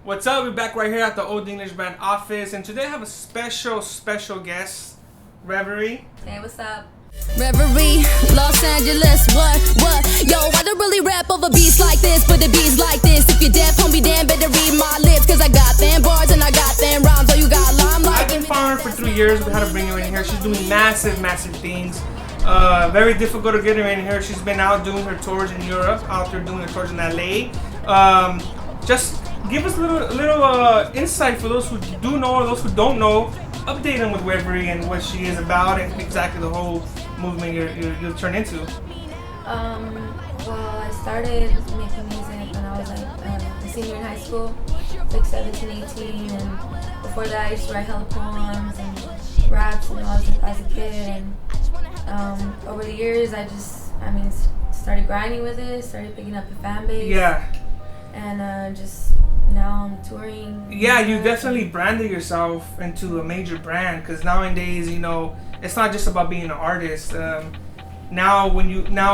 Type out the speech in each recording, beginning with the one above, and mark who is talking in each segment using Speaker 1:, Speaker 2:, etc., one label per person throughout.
Speaker 1: What's up? We're back right here at the Old English Band office, and today I have a special guest, Reverie.
Speaker 2: Hey, what's up?
Speaker 3: Reverie, Los Angeles, what? Yo, I don't really rap over beats like this, but the beats like this. If you're deaf, homie, damn, better read my lips, cause I got them bars and I got them rhymes. Oh, you got limelight.
Speaker 1: I've been following her for 3 years. We had to bring her in here. She's doing massive things. Very difficult to get her in here. She's been out doing her tours in Europe, out there doing her tours in LA. Just give us a little insight for those who do know or those who don't know. Update them with Reverie and what she is about and exactly the whole movement you'll turn into.
Speaker 2: Well, I started making music when I was a senior in high school, like 17, 18, and before that I used to write hella poems and raps and all as a kid, and over the years I started grinding with it, started picking up a fan base.
Speaker 1: Yeah.
Speaker 2: And just now I'm touring.
Speaker 1: Yeah, you definitely branded yourself into a major brand, because nowadays, you know, it's not just about being an artist. Now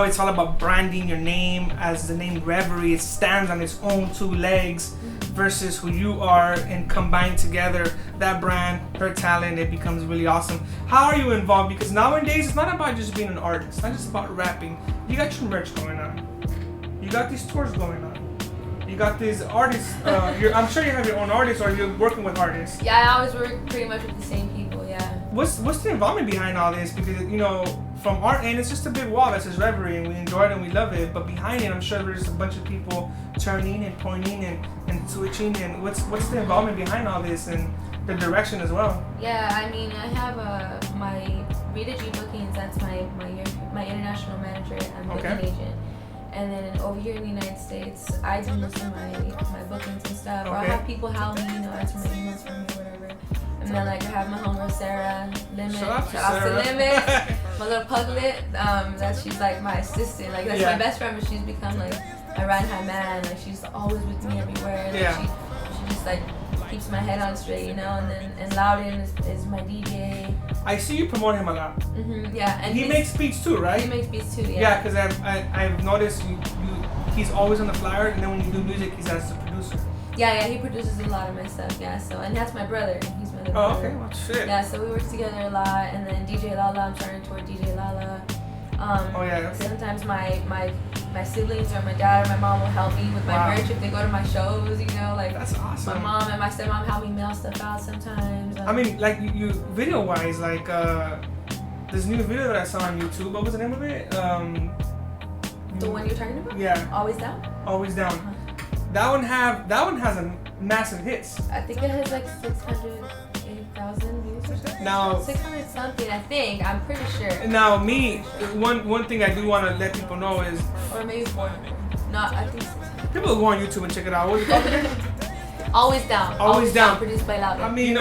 Speaker 1: it's all about branding your name as the name Reverie. It stands on its own two legs versus who you are, and combined together that brand, her talent, it becomes really awesome. How are you involved? Because nowadays it's not about just being an artist, it's not just about rapping. You got your merch going on. You got these tours going on. You got these artists. I'm sure you have your own artists, or you're working with artists.
Speaker 2: Yeah, I always work pretty much with the same people. Yeah.
Speaker 1: What's the involvement behind all this? Because, you know, from our end, it's just a big wall that says Reverie, and we enjoy it and we love it. But behind it, I'm sure there's a bunch of people turning and pointing and switching. And what's the involvement behind all this and the direction as well?
Speaker 2: Yeah, I mean, I have my Rita G bookings. That's my international manager and booking agent. And then over here in the United States, I do most of my bookings and stuff. Or I'll have people help me, answer my emails for me, whatever. And then I have my homegirl Sarah Limit. Shout out to Limit. My little puglet. She's like my assistant. Like that's my best friend, but she's become like my right hand man. Like she's always with me everywhere. Like she just like keeps my head on straight, And Loudon is my DJ.
Speaker 1: I see you promote him a lot.
Speaker 2: Mm-hmm, yeah, and
Speaker 1: he makes beats too, right?
Speaker 2: He makes beats too, yeah.
Speaker 1: Yeah, because I've noticed he's always on the flyer, and then when you do music, he's as the producer.
Speaker 2: Yeah, he produces a lot of my stuff, yeah. So, and that's my brother. He's my little brother.
Speaker 1: Okay, well, shit.
Speaker 2: Yeah, so we work together a lot, and then DJ Lala, I'm trying to tour DJ Lala. Sometimes my siblings or my dad or my mom will help me with my merch if they go to my shows, Like
Speaker 1: that's awesome.
Speaker 2: My mom and my stepmom help me mail stuff out sometimes.
Speaker 1: I mean, like you video-wise, like this new video that I saw on YouTube. What was the name of it?
Speaker 2: The one you're talking about?
Speaker 1: Yeah.
Speaker 2: Always Down.
Speaker 1: Always Down. That one has a massive hits.
Speaker 2: I think it has like 680,000 views or something.
Speaker 1: Now
Speaker 2: 600 something, I think. I'm pretty sure.
Speaker 1: Now one thing I do want to let people know is,
Speaker 2: or maybe 400. Not, I think 600.
Speaker 1: People go on YouTube and check it out. What's it called again?
Speaker 2: Always Down.
Speaker 1: Always Down.
Speaker 2: Produced by Loudon.
Speaker 1: I mean,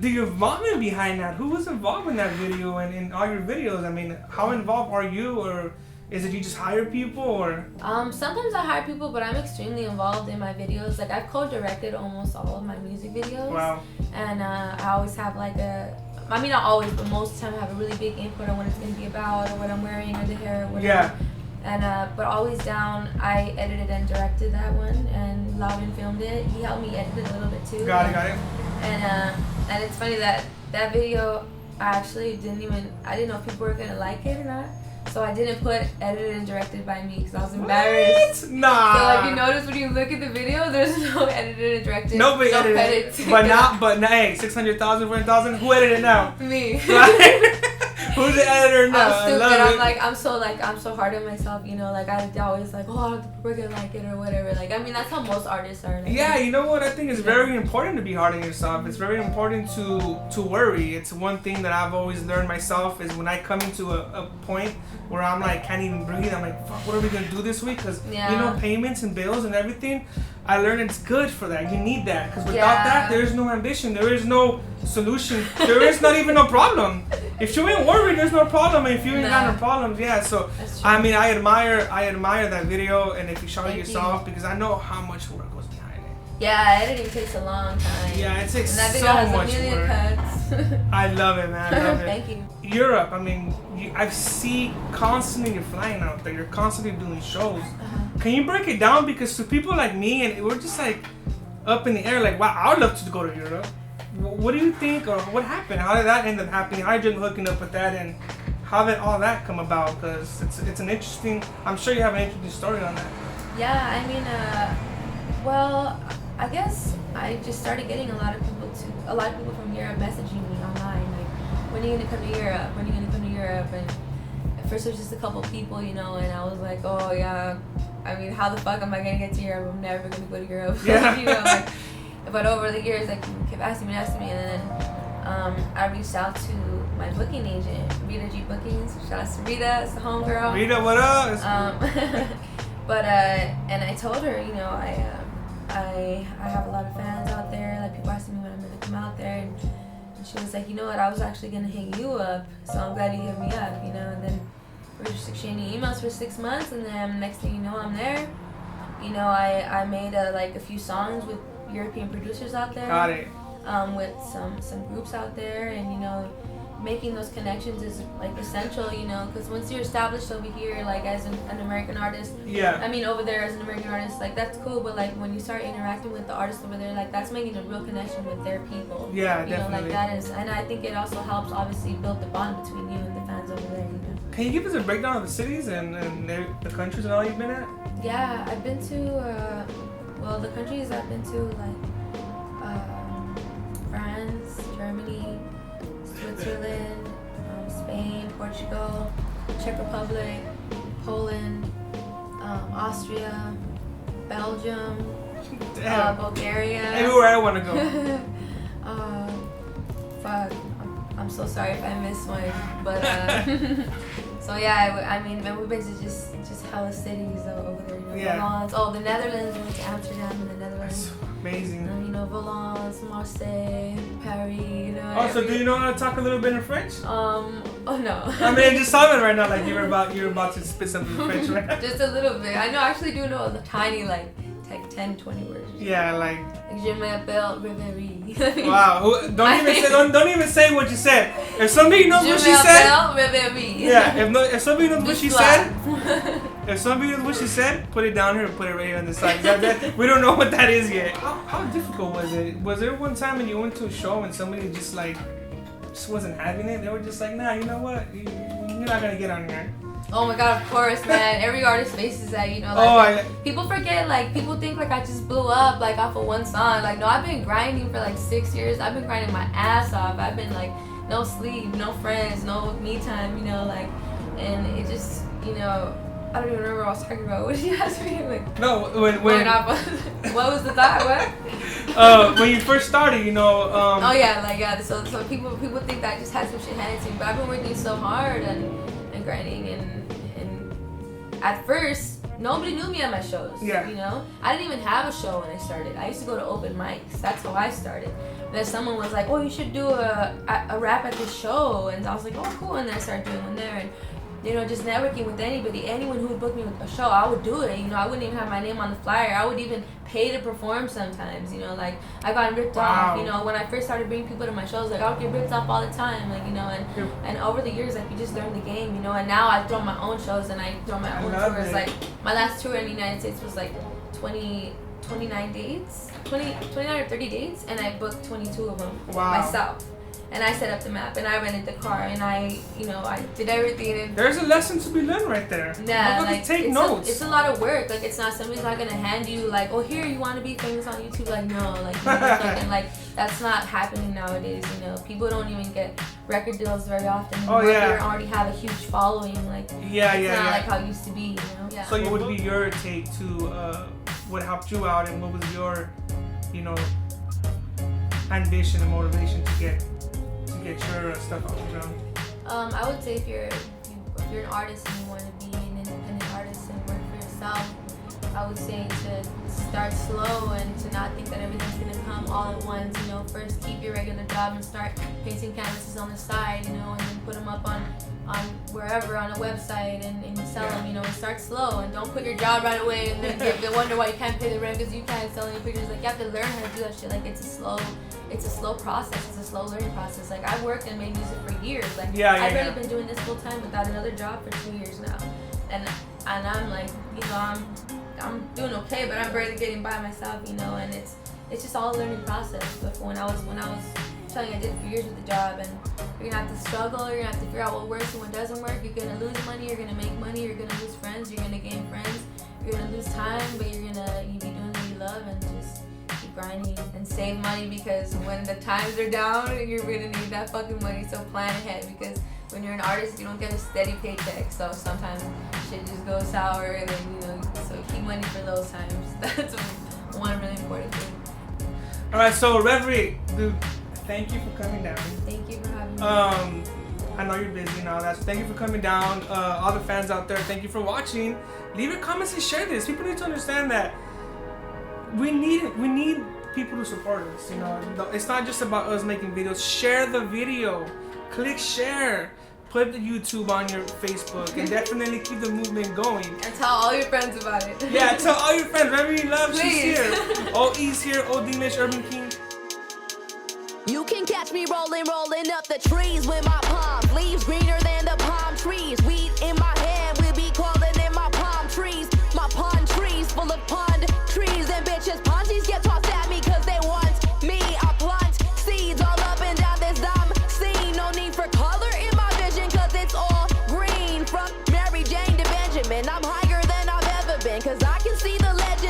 Speaker 1: the involvement behind that. Who was involved in that video and in all your videos? I mean, how involved are you, or is it you just hire people, or?
Speaker 2: Sometimes I hire people, but I'm extremely involved in my videos. Like I've co-directed almost all of my music videos.
Speaker 1: Wow.
Speaker 2: And I always have not always, but most of the time I have a really big input on what it's going to be about, or what I'm wearing, or the hair, or whatever. Yeah. And but Always Down, I edited and directed that one, and Loudon filmed it. He helped me edit it a little bit too.
Speaker 1: Got it.
Speaker 2: And it's funny that video I didn't know if people were gonna like it or not. So I didn't put edited and directed by me because I was embarrassed.
Speaker 1: What? Nah.
Speaker 2: So you notice when you look at the video, there's no edited and directed.
Speaker 1: Nobody
Speaker 2: no
Speaker 1: edited it. But now, hey, 600,000, 400,000. Who edited it now?
Speaker 2: Me.
Speaker 1: Right? Who's the editor now?
Speaker 2: I'm stupid. I'm so hard on myself. I always we're gonna like it or whatever. That's how most artists are.
Speaker 1: Yeah, you know what? I think it's very important to be hard on yourself. It's very important to worry. It's one thing that I've always learned myself is when I come into a point where I'm like can't even breathe. I'm like, fuck, what are we gonna do this week? Because payments and bills and everything. I learned it's good for that. You need that, because without that, there is no ambition. There is no solution. There is not even no problem. If you ain't worried, there's no problem. If you ain't got no problems, so I mean, I admire that video, and if you shot it yourself, because I know how much work goes behind it.
Speaker 2: Yeah, editing takes a long time.
Speaker 1: Yeah, it takes
Speaker 2: and that
Speaker 1: so
Speaker 2: video has
Speaker 1: much
Speaker 2: a million
Speaker 1: work.
Speaker 2: Cuts.
Speaker 1: I love it, man. I love it.
Speaker 2: Thank you.
Speaker 1: Europe, I mean, I see constantly you're flying out there. You're constantly doing shows. Can you break it down? Because to people like me, and we're just like up in the air, like, wow, I would love to go to Europe. What do you think, or what happened? How did that end up happening? How did you end up hooking up with that, and how did all that come about? Because it's an interesting, I'm sure you have an interesting story on that.
Speaker 2: Yeah, I mean, well, I guess I just started getting a lot of people from Europe messaging me online, like, when are you gonna come to Europe? When are you gonna come to Europe? And at first it was just a couple people, you know, and I was like, oh yeah, I mean, how the fuck am I gonna get to Europe? I'm never gonna go to Europe.
Speaker 1: Yeah.
Speaker 2: You know, like, but over the years, like, people kept asking me, and then I reached out to my booking agent, Rita G Bookings. Shout out to Rita, it's the homegirl.
Speaker 1: Rita, what up?
Speaker 2: But and I told her, you know, I have a lot of fans out there. Like, people asking me when I'm gonna come out there, and she was like, you know what, I was actually gonna hang you up, so I'm glad you hit me up, you know. And then we were just exchanging emails for 6 months, and then next thing you know, I'm there. You know, I made like a few songs with European producers out there.
Speaker 1: Got it.
Speaker 2: With some groups out there, and you know, making those connections is like essential, you know, because once you're established over here, like as an American artist,
Speaker 1: yeah,
Speaker 2: I mean over there as an American artist, like that's cool, but like when you start interacting with the artists over there, like that's making a real connection with their people.
Speaker 1: Yeah,
Speaker 2: you
Speaker 1: definitely.
Speaker 2: know, like that is, and I think it also helps obviously build the bond between you and the fans over there, you know.
Speaker 1: Can you give us a breakdown of the cities and the countries and all you've been at?
Speaker 2: Yeah, I've been to well, the countries I've been to, like France, Germany, Switzerland, Spain, Portugal, Czech Republic, Poland, Austria, Belgium, Bulgaria.
Speaker 1: Everywhere I want to go.
Speaker 2: Fuck, I'm so sorry if I missed one, but so yeah, I mean, we've been to just hella cities over there. You know,
Speaker 1: Yeah.
Speaker 2: Valence. Oh, the Netherlands. We went to Amsterdam in the Netherlands.
Speaker 1: That's amazing.
Speaker 2: You know, Valence, Marseille, Paris. You know.
Speaker 1: Also, do you know how to talk a little bit in French?
Speaker 2: Oh no.
Speaker 1: I mean, it just sounded right now like you're about to spit something in French, right?
Speaker 2: Just a little bit. I actually do know the tiny like 10, 20 words.
Speaker 1: Yeah, like.
Speaker 2: Je m'appelle Reverie.
Speaker 1: Wow. Don't even say what you said. If somebody knows what she said.
Speaker 2: Reverie.
Speaker 1: Yeah. If somebody knows what she said. If somebody knows what she said, put it down here and put it right here on the side. We don't know what that is yet. How difficult was it? Was there one time when you went to a show and somebody just wasn't having it? They were just like, nah, you know what? You're not gonna get on here.
Speaker 2: Oh my god, of course, man. Every artist faces that, you know. Like, people forget, like, people think, like, I just blew up, like, off of one song. Like, no, I've been grinding for, like, 6 years. I've been grinding my ass off. I've been, like, no sleep, no friends, no me time, you know, like, and it just, you know, I don't even remember what I was talking about. What did you ask me? Like,
Speaker 1: no, when
Speaker 2: what was the thought? What?
Speaker 1: When you first started, you know.
Speaker 2: Oh yeah, like yeah. So people think that I just had some shit handed to me, but I've been working so hard and grinding and at first nobody knew me at my shows.
Speaker 1: Yeah.
Speaker 2: You know, I didn't even have a show when I started. I used to go to open mics. That's how I started. And then someone was like, "Oh, you should do a rap at this show," and I was like, "Oh, cool." And then I started doing one there and. You know, just networking with anyone who would book me with a show, I would do it. You know, I wouldn't even have my name on the flyer. I would even pay to perform sometimes. You know, like I got ripped off. You know, when I first started bringing people to my shows, like I would get ripped off all the time. Like, you know, and over the years, like you just learn the game. You know, and now I throw my own shows and I throw my own tours. Like my last tour in the United States was like 29 dates, 29 or 30 dates, and I booked 22 of them myself. And I set up the map, and I rented the car, and I did everything. And
Speaker 1: there's a lesson to be learned right there.
Speaker 2: Yeah, like
Speaker 1: take notes.
Speaker 2: It's a lot of work. Like it's not somebody's not gonna hand you like, oh here you want to be famous on YouTube. Like no, like fucking, like that's not happening nowadays. You know, people don't even get record deals very often.
Speaker 1: Oh yeah.
Speaker 2: They already have a huge following. Like it's not like how it used to be. You know. Yeah.
Speaker 1: So what would be your take to what helped you out, and what was your, ambition and motivation to get your stuff off the ground?
Speaker 2: I would say if you're an artist and you want to be an independent artist and work for yourself, I would say to start slow and to not think that everything's gonna come all at once. You know, first keep your regular job and start painting canvases on the side. You know, and then put them up on wherever on a website and sell them. You know, and start slow and don't quit your job right away and then they wonder why you can't pay the rent because you can't sell any pictures. Like you have to learn how to do that shit. Like it's a slow process. It's a slow learning process. Like I've worked and made music for years. Like I've really been doing this full time without another job for 2 years now, and and I'm like, you know, I'm doing okay, but I'm barely getting by myself, you know, and it's just all a learning process. But when I was telling you, I did 4 years with the job, and you're gonna have to struggle, you're gonna have to figure out what works and what doesn't work. You're gonna lose money, you're gonna make money, you're gonna lose friends, you're gonna gain friends, you're gonna lose time, but you be doing what you love and just keep grinding and save money, because when the times are down, you're gonna need that fucking money. So plan ahead, because when you're an artist, you don't get a steady paycheck, so sometimes shit just goes sour, and then, you know, so keep money for those times. That's one really important thing.
Speaker 1: All right, so Reverie, dude, thank you for coming down.
Speaker 2: Thank you for having me.
Speaker 1: I know you're busy and all that, so thank you for coming down. All the fans out there, thank you for watching. Leave your comments and share this. People need to understand that we need people to support us. You know, it's not just about us making videos. Share the video, click share, put the YouTube on your Facebook, and definitely keep the movement going.
Speaker 2: And tell all your friends about it.
Speaker 1: Yeah, tell all your friends. Reverie Love, she's
Speaker 2: Please.
Speaker 1: here. OE's here. OD Mitch, Urban King.
Speaker 3: You can catch me rolling up the trees with my palm leaves greener than the palm trees. Weed in my hand, we be calling in my palm trees. My pond trees full of pond trees, and bitches ponzies get tossed at me cause they want me. I plant seeds all up and down this dumb scene. No need for color.